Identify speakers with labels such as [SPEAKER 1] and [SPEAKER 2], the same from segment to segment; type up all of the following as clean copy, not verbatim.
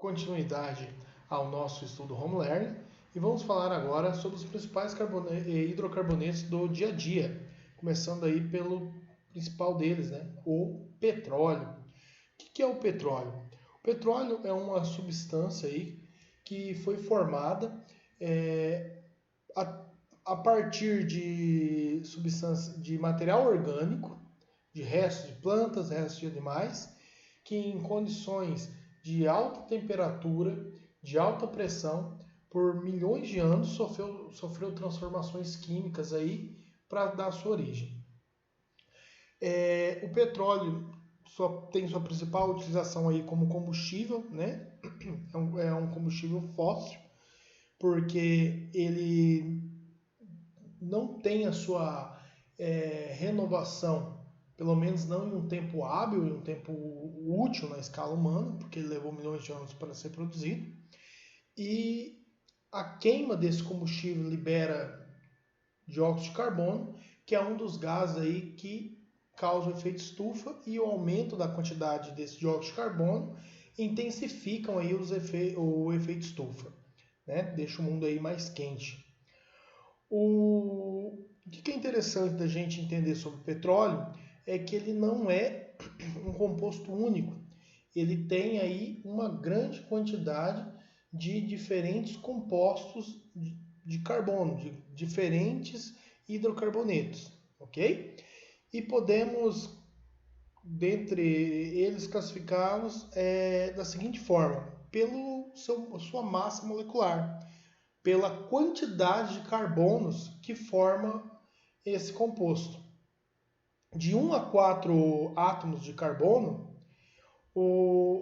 [SPEAKER 1] continuidade ao nosso estudo Home Learning e vamos falar agora sobre os principais hidrocarbonetos do dia a dia, começando aí pelo principal deles, né? O petróleo. O que é o petróleo? O petróleo é uma substância aí que foi formada a partir de substância de material orgânico, de restos de plantas, restos de animais, que em condições de alta temperatura, de alta pressão, por milhões de anos sofreu transformações químicas aí para dar sua origem. O petróleo tem sua principal utilização aí como combustível, né? É um combustível fóssil, porque ele não tem a sua renovação, pelo menos não em um tempo hábil, em um tempo útil na escala humana, porque ele levou milhões de anos para ser produzido. E a queima desse combustível libera dióxido de carbono, que é um dos gases aí que causa o efeito estufa, e o aumento da quantidade desse dióxido de carbono intensificam aí o efeito estufa, né? Deixa o mundo aí mais quente. O que é interessante da gente entender sobre o petróleo é que ele não é um composto único. Ele tem aí uma grande quantidade de diferentes compostos de carbono, de diferentes hidrocarbonetos, ok? E podemos, dentre eles, classificá-los da seguinte forma: pela sua massa molecular, pela quantidade de carbonos que forma esse composto. De 1 a 4 átomos de carbono,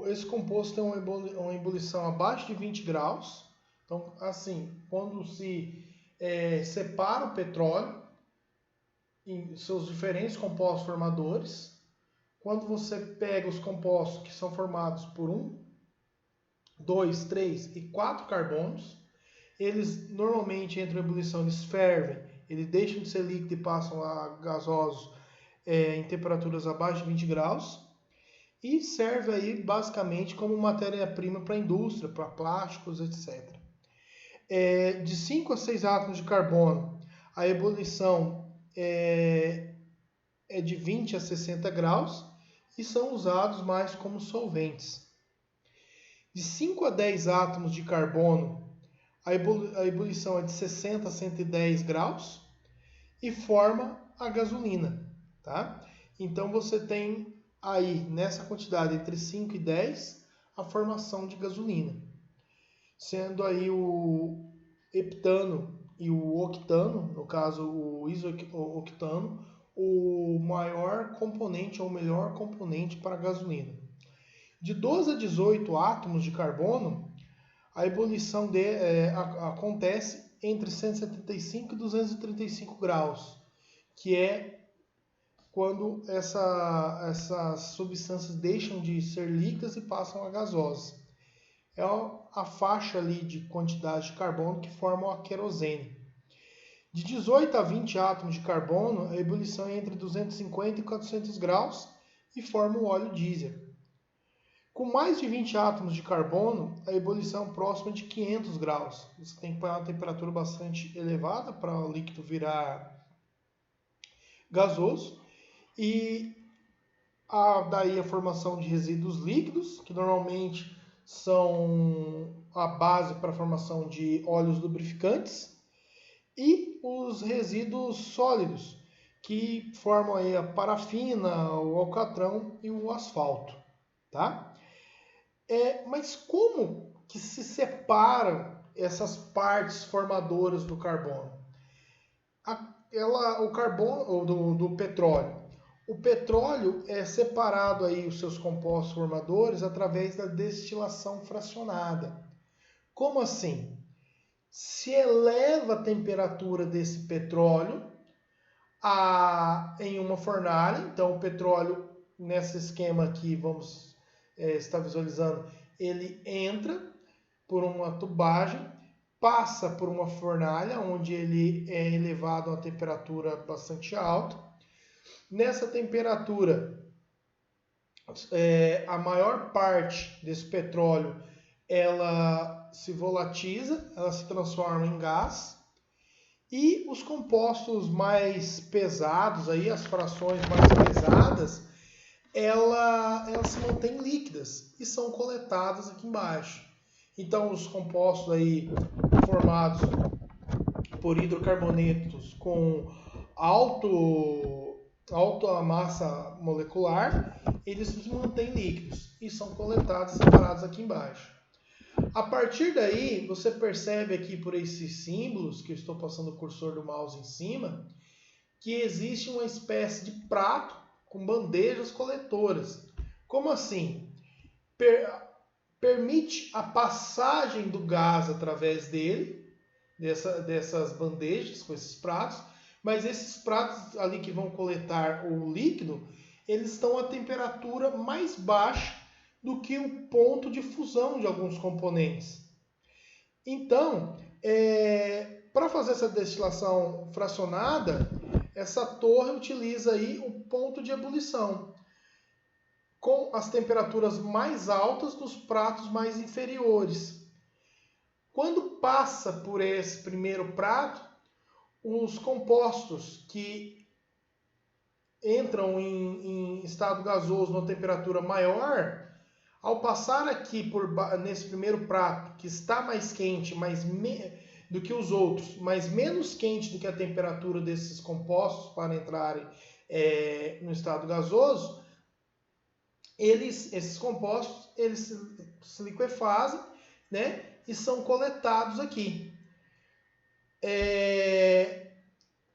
[SPEAKER 1] esse composto tem uma ebulição abaixo de 20 graus. Então, assim, quando se separa o petróleo em seus diferentes compostos formadores, quando você pega os compostos que são formados por 1, 2, 3 e 4 carbonos, eles normalmente entram em ebulição, eles fervem, eles deixam de ser líquidos e passam a gasosos em temperaturas abaixo de 20 graus, e serve aí basicamente como matéria-prima para a indústria, para plásticos, etc. De 5 a 6 átomos de carbono, a ebulição é de 20 a 60 graus e são usados mais como solventes. De 5 a 10 átomos de carbono, a ebulição é de 60 a 110 graus e forma a gasolina, tá? Então você tem aí, nessa quantidade entre 5 e 10, a formação de gasolina, sendo aí o heptano e o octano, no caso o isooctano, o maior componente ou o melhor componente para a gasolina. De 12 a 18 átomos de carbono, a ebulição acontece entre 175 e 235 graus, que é quando essas substâncias deixam de ser líquidas e passam a gasosas. É a faixa ali de quantidade de carbono que formam a querosene. De 18 a 20 átomos de carbono, a ebulição é entre 250 e 400 graus e forma o óleo diesel. Com mais de 20 átomos de carbono, a ebulição é próxima de 500 graus. Você tem que pôr uma temperatura bastante elevada para o líquido virar gasoso. E daí a formação de resíduos líquidos, que normalmente são a base para a formação de óleos lubrificantes, e os resíduos sólidos, que formam aí a parafina, o alcatrão e o asfalto, tá? Mas como que se separam essas partes formadoras do carbono? O carbono do petróleo. O petróleo é separado aí os seus compostos formadores através da destilação fracionada. Como assim? Se eleva a temperatura desse petróleo em uma fornalha. Então o petróleo, nesse esquema aqui, vamos estar visualizando, ele entra por uma tubagem, passa por uma fornalha, onde ele é elevado a uma temperatura bastante alta. Nessa temperatura, a maior parte desse petróleo ela se volatiza, ela se transforma em gás, e os compostos mais pesados, aí, as frações mais pesadas, elas se mantêm líquidas e são coletadas aqui embaixo. Então, os compostos aí formados por hidrocarbonetos com alta massa molecular, eles se mantêm líquidos e são coletados e separados aqui embaixo. A partir daí, você percebe aqui por esses símbolos, que eu estou passando o cursor do mouse em cima, que existe uma espécie de prato com bandejas coletoras. Como assim? Permite a passagem do gás através dele, dessas bandejas com esses pratos, mas esses pratos ali que vão coletar o líquido, eles estão a temperatura mais baixa do que o ponto de fusão de alguns componentes. Então, para fazer essa destilação fracionada, essa torre utiliza aí o ponto de ebulição, com as temperaturas mais altas dos pratos mais inferiores. Quando passa por esse primeiro prato, os compostos que entram em estado gasoso numa temperatura maior, ao passar aqui nesse primeiro prato, que está mais quente do que os outros, mas menos quente do que a temperatura desses compostos para entrarem no estado gasoso, esses compostos eles se liquefazem, né, e são coletados aqui.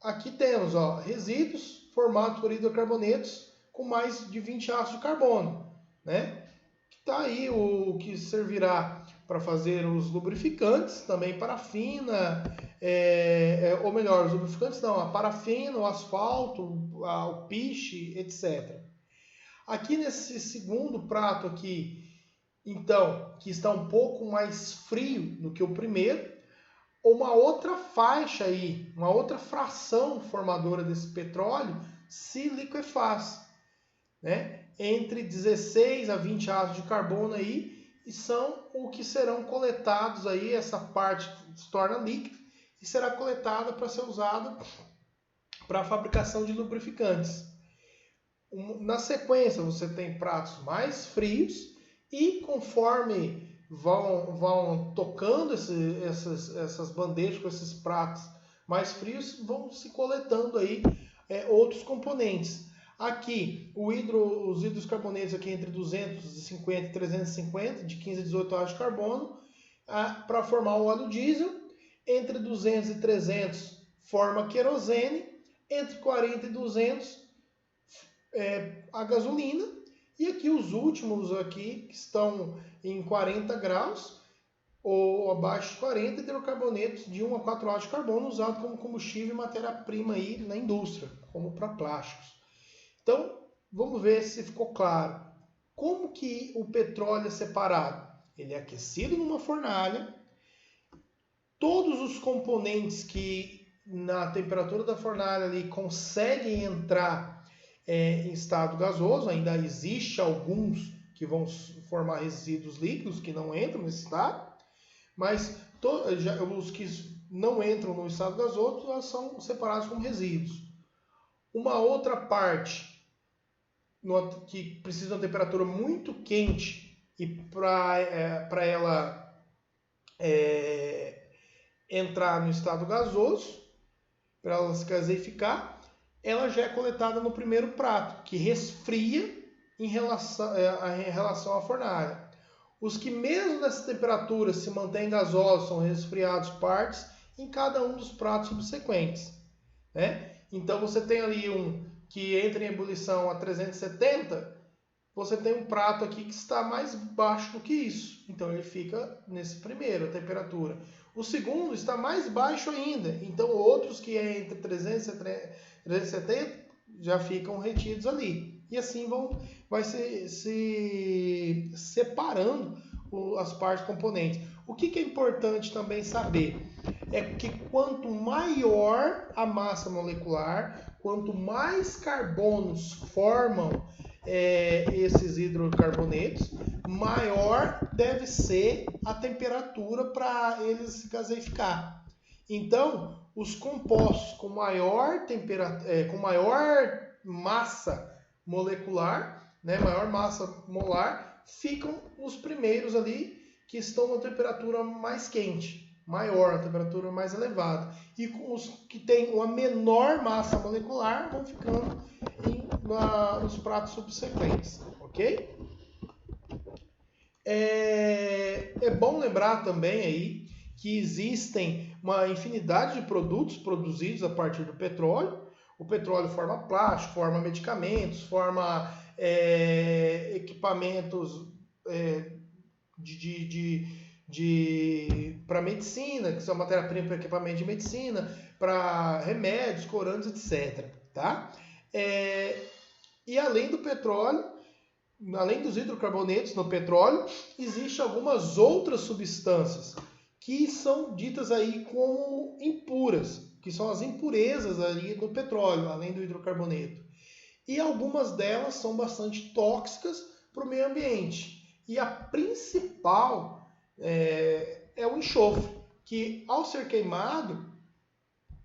[SPEAKER 1] Aqui temos resíduos formados por hidrocarbonetos com mais de 20 ácidos de carbono, né? Está aí o que servirá para fazer os lubrificantes, também parafina, ou melhor, os lubrificantes não, a parafina, o asfalto, o piche, etc. Aqui nesse segundo prato aqui, então, que está um pouco mais frio do que o primeiro, uma outra faixa aí, uma outra fração formadora desse petróleo se liquefaz, né? Entre 16 a 20 ácidos de carbono aí, e são o que serão coletados aí, essa parte se torna líquida e será coletada para ser usada para a fabricação de lubrificantes. Na sequência, você tem pratos mais frios e conforme vão tocando essas bandejas com esses pratos mais frios, vão se coletando aí outros componentes. Aqui, os hidrocarbonetos aqui entre 250 e 350, de 15 a 18 ácidos de carbono, para formar o óleo diesel. Entre 200 e 300 forma querosene, entre 40 e 200 a gasolina. E aqui os últimos aqui, que estão em 40 graus ou abaixo de 40, hidrocarbonetos de 1 a 4 ácidos de carbono usado como combustível e matéria-prima aí na indústria, como para plásticos. Então, vamos ver se ficou claro. Como que o petróleo é separado? Ele é aquecido numa fornalha. Todos os componentes que na temperatura da fornalha ali conseguem entrar em estado gasoso, ainda existe alguns que vão formar resíduos líquidos que não entram nesse estado, mas os que não entram no estado gasoso são separados como resíduos. Uma outra parte que precisa de uma temperatura muito quente e para ela entrar no estado gasoso, para ela se gaseificar, ela já é coletada no primeiro prato, que resfria em relação à fornalha. Os que mesmo nessa temperatura se mantêm gasosos são resfriados partes em cada um dos pratos subsequentes, né? Então você tem ali um que entra em ebulição a 370, você tem um prato aqui que está mais baixo do que isso. Então ele fica nesse primeiro, a temperatura. O segundo está mais baixo ainda. Então outros que é entre 300 e 370 já ficam retidos ali. E assim vai se separando as partes componentes. O que é importante também saber é que quanto maior a massa molecular, quanto mais carbonos formam esses hidrocarbonetos, maior deve ser a temperatura para eles se gaseificar. Então, os compostos com maior com maior massa molecular, né, maior massa molar, ficam os primeiros ali que estão na temperatura mais quente, maior, a temperatura mais elevada. E os que têm uma menor massa molecular vão ficando nos pratos subsequentes, ok? É bom lembrar também aí que existem uma infinidade de produtos produzidos a partir do petróleo. O petróleo forma plástico, forma medicamentos, forma equipamentos para medicina, que são matéria-prima para equipamento de medicina, para remédios, corantes, etc. Tá? E além do petróleo, além dos hidrocarbonetos no petróleo, existem algumas outras substâncias que são ditas aí como impuras, que são as impurezas ali do petróleo, além do hidrocarboneto. E algumas delas são bastante tóxicas para o meio ambiente. E a principal é o enxofre, que ao ser queimado,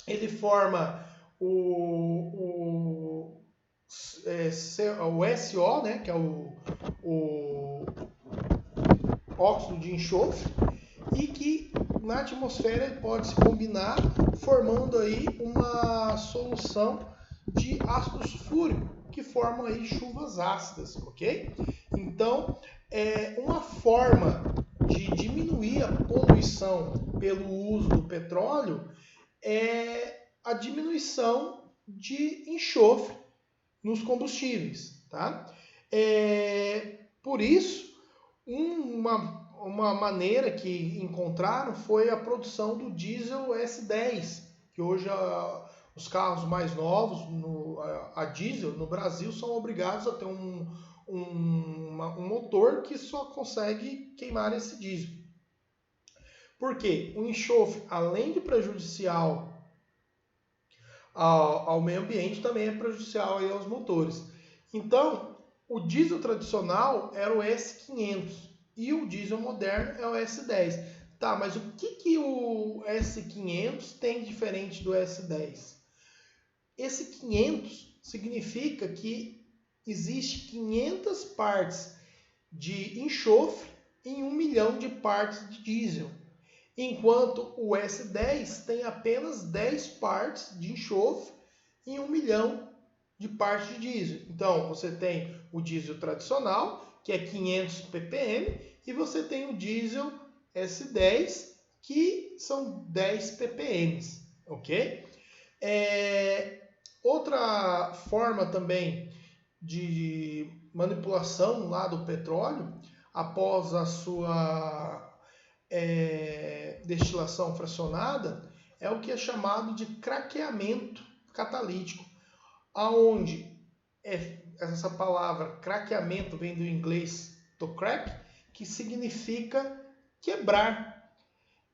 [SPEAKER 1] ele forma o SO, né, que é o óxido de enxofre, e que na atmosfera ele pode se combinar, formando aí uma solução de ácido sulfúrico, que formam aí chuvas ácidas, ok? Então, uma forma de diminuir a poluição pelo uso do petróleo é a diminuição de enxofre nos combustíveis, tá? Por isso, uma maneira que encontraram foi a produção do diesel S10, que hoje os carros mais novos, a diesel, no Brasil, são obrigados a ter um motor que só consegue queimar esse diesel. Por quê? O enxofre, além de prejudicial ao meio ambiente, também é prejudicial aí aos motores. Então, o diesel tradicional era o S500 e o diesel moderno é o S10. Tá, mas o que o S500 tem diferente do S10? Esse 500 significa que existe 500 partes de enxofre em 1 milhão de partes de diesel. Enquanto o S10 tem apenas 10 partes de enxofre em 1 milhão de partes de diesel. Então, você tem o diesel tradicional, que é 500 ppm, e você tem o diesel S10, que são 10 ppm, ok? Outra forma também de manipulação lá do petróleo, após a sua destilação fracionada, é o que é chamado de craqueamento catalítico, aonde essa palavra craqueamento vem do inglês to crack, que significa quebrar.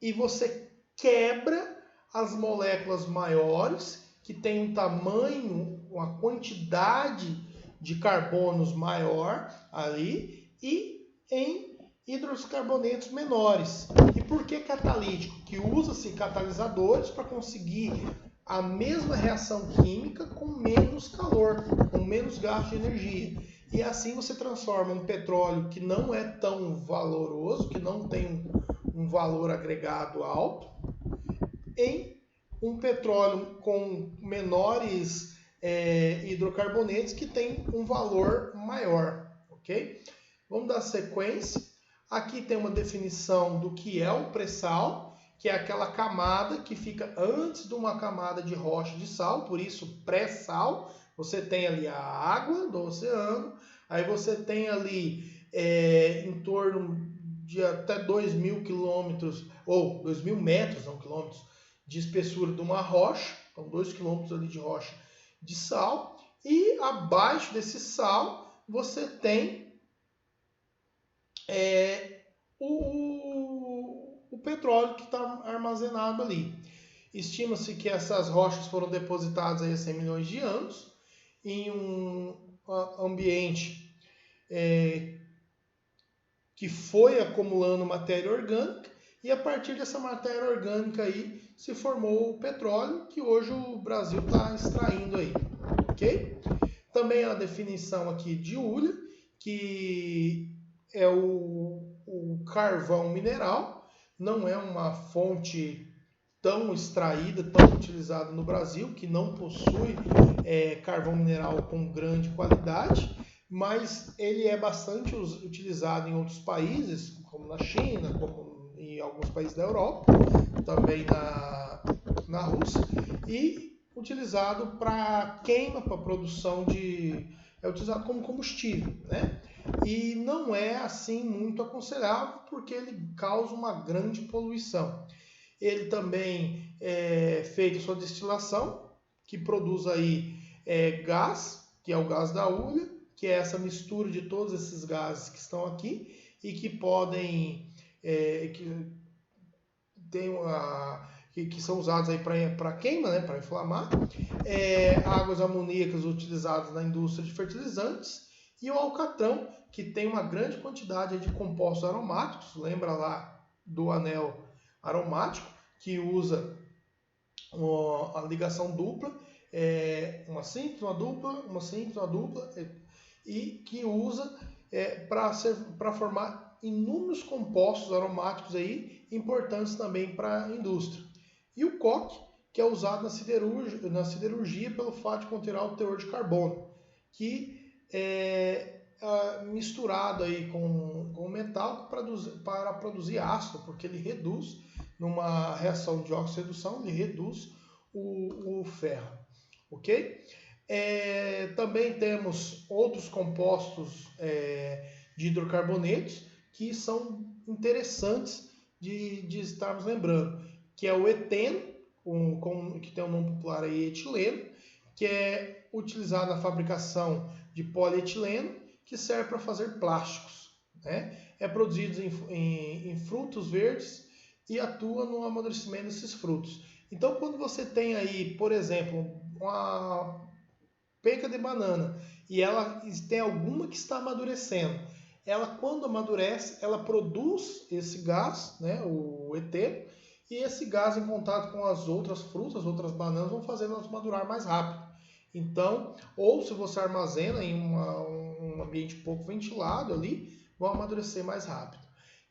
[SPEAKER 1] E você quebra as moléculas maiores, que têm um tamanho, uma quantidade de carbonos maior ali, e em hidrocarbonetos menores. E por que catalítico? Que usa-se catalisadores para conseguir a mesma reação química com menos calor, com menos gasto de energia. E assim você transforma um petróleo que não é tão valoroso, que não tem um valor agregado alto, em um petróleo com menores hidrocarbonetos que tem um valor maior, ok? Vamos dar sequência. Aqui tem uma definição do que é o pré-sal, que é aquela camada que fica antes de uma camada de rocha de sal, por isso pré-sal. Você tem ali a água do oceano, aí você tem ali em torno de até 2.000 quilômetros, ou 2.000 metros, não quilômetros, de espessura de uma rocha, então 2 quilômetros ali de rocha de sal, e abaixo desse sal você tem o petróleo que está armazenado ali. Estima-se que essas rochas foram depositadas aí há 100 milhões de anos em um ambiente que foi acumulando matéria orgânica, e a partir dessa matéria orgânica aí se formou o petróleo, que hoje o Brasil está extraindo aí, ok? Também a definição aqui de Euler, que é o carvão mineral, não é uma fonte tão extraída, tão utilizada no Brasil, que não possui carvão mineral com grande qualidade, mas ele é bastante utilizado em outros países, como na China, como em alguns países da Europa, também na Rússia, e utilizado para queima, para produção é utilizado como combustível, né? E não é assim muito aconselhável, porque ele causa uma grande poluição. Ele também é feito sua destilação, que produz aí gás, que é o gás da Euler, que é essa mistura de todos esses gases que estão aqui e que podem que são usados aí para queima, né, para inflamar, águas amoníacas utilizadas na indústria de fertilizantes, e o alcatrão, que tem uma grande quantidade de compostos aromáticos, lembra lá do anel aromático, que usa a ligação dupla, uma simples, uma dupla, uma simples, uma dupla, e que usa para formar inúmeros compostos aromáticos aí, importantes também para a indústria. E o coque, que é usado na siderurgia pelo fato de conter alto teor de carbono, que é misturado aí com metal para produzir ácido, porque ele reduz, numa reação de oxo-redução, ele reduz o ferro, ok? Também temos outros compostos de hidrocarbonetos que são interessantes de estarmos lembrando, que é o eteno, que tem o nome popular aí, etileno, que é utilizado na fabricação de polietileno, que serve para fazer plásticos, né? É produzido em frutos verdes e atua no amadurecimento desses frutos. Então, quando você tem aí, por exemplo, uma penca de banana e ela tem alguma que está amadurecendo, ela, quando amadurece, ela produz esse gás, né, o eteno, e esse gás, em contato com as outras frutas, as outras bananas, vão fazer elas madurar mais rápido. Então, ou se você armazena em um ambiente pouco ventilado ali, vão amadurecer mais rápido.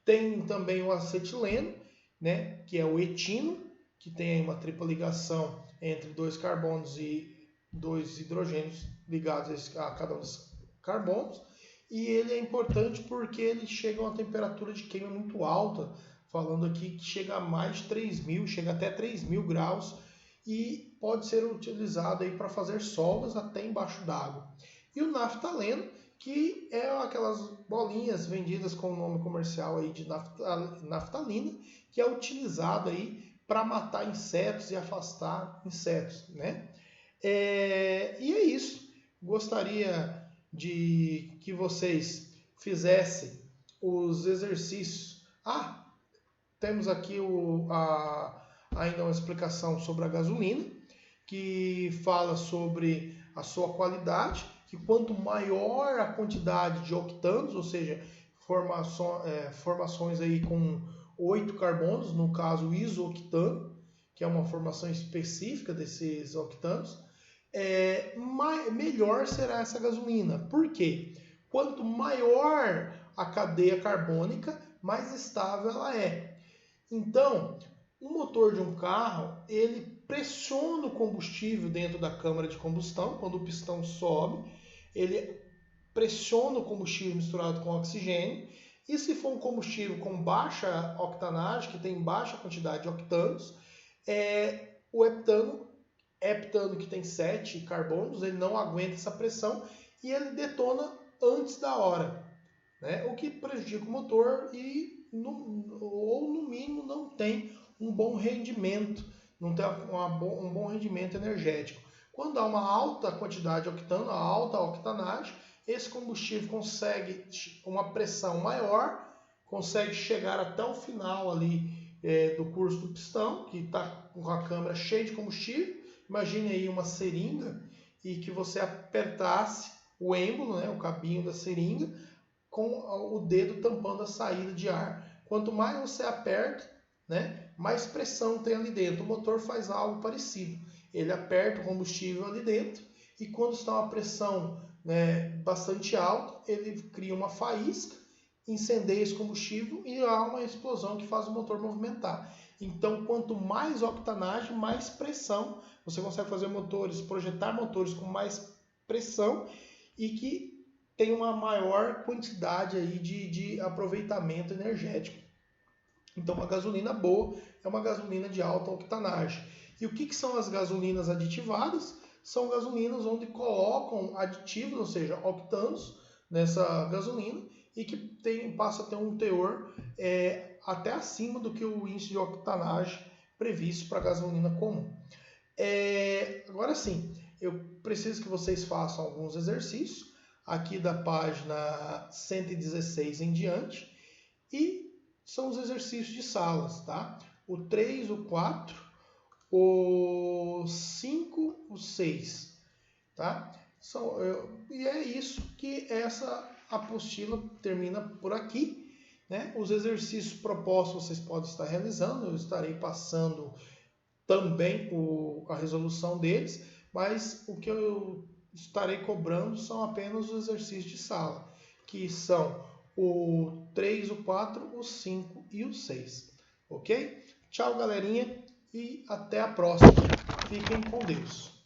[SPEAKER 1] Tem também o acetileno, né, que é o etino, que tem aí uma tripla ligação entre dois carbonos e dois hidrogênios ligados a cada um dos carbonos. E ele é importante porque ele chega a uma temperatura de queima muito alta, falando aqui que chega a mais de 3.000, chega até 3.000 graus, e pode ser utilizado aí para fazer soldas até embaixo d'água. E o naftaleno, que é aquelas bolinhas vendidas com o nome comercial aí de naftalina, que é utilizado aí para matar insetos e afastar insetos, né? E é isso. Gostaria de que vocês fizessem os exercícios. Temos aqui ainda uma explicação sobre a gasolina, que fala sobre a sua qualidade, que quanto maior a quantidade de octanos, ou seja, formações aí com 8 carbonos, no caso o isooctano, que é uma formação específica desses octanos, melhor será essa gasolina. Por quê? Quanto maior a cadeia carbônica, mais estável ela é. Então, o motor de um carro, ele pressiona o combustível dentro da câmara de combustão. Quando o pistão sobe, ele pressiona o combustível misturado com oxigênio. E se for um combustível com baixa octanagem, que tem baixa quantidade de octanos, o heptano, que tem 7 carbonos, ele não aguenta essa pressão e ele detona antes da hora, né? O que prejudica o motor ou no mínimo não tem um bom rendimento, não tem um bom rendimento energético. Quando há uma alta quantidade de octano, uma alta octanagem, esse combustível consegue uma pressão maior, consegue chegar até o final ali do curso do pistão, que está com a câmara cheia de combustível. Imagine aí uma seringa e que você apertasse o êmbolo, né, o cabinho da seringa, com o dedo tampando a saída de ar. Quanto mais você aperta, né, mais pressão tem ali dentro. O motor faz algo parecido. Ele aperta o combustível ali dentro e quando está uma pressão, né, bastante alta, ele cria uma faísca, incendeia esse combustível e há uma explosão que faz o motor movimentar. Então, quanto mais octanagem, mais pressão. Você consegue fazer motores, projetar motores com mais pressão e que tem uma maior quantidade aí de aproveitamento energético. Então, uma gasolina boa é uma gasolina de alta octanagem. E o que são as gasolinas aditivadas? São gasolinas onde colocam aditivos, ou seja, octanos, nessa gasolina e que passa a ter um teor até acima do que o índice de octanagem previsto para a gasolina comum. Agora sim, eu preciso que vocês façam alguns exercícios aqui da página 116 em diante e são os exercícios de salas, tá? O 3, o 4, o 5, o 6, tá? E é isso que essa apostila termina por aqui, né? Os exercícios propostos vocês podem estar realizando, eu estarei passando também a resolução deles, mas o que eu estarei cobrando são apenas os exercícios de sala, que são o 3, o 4, o 5 e o 6. Ok? Tchau, galerinha, e até a próxima. Fiquem com Deus.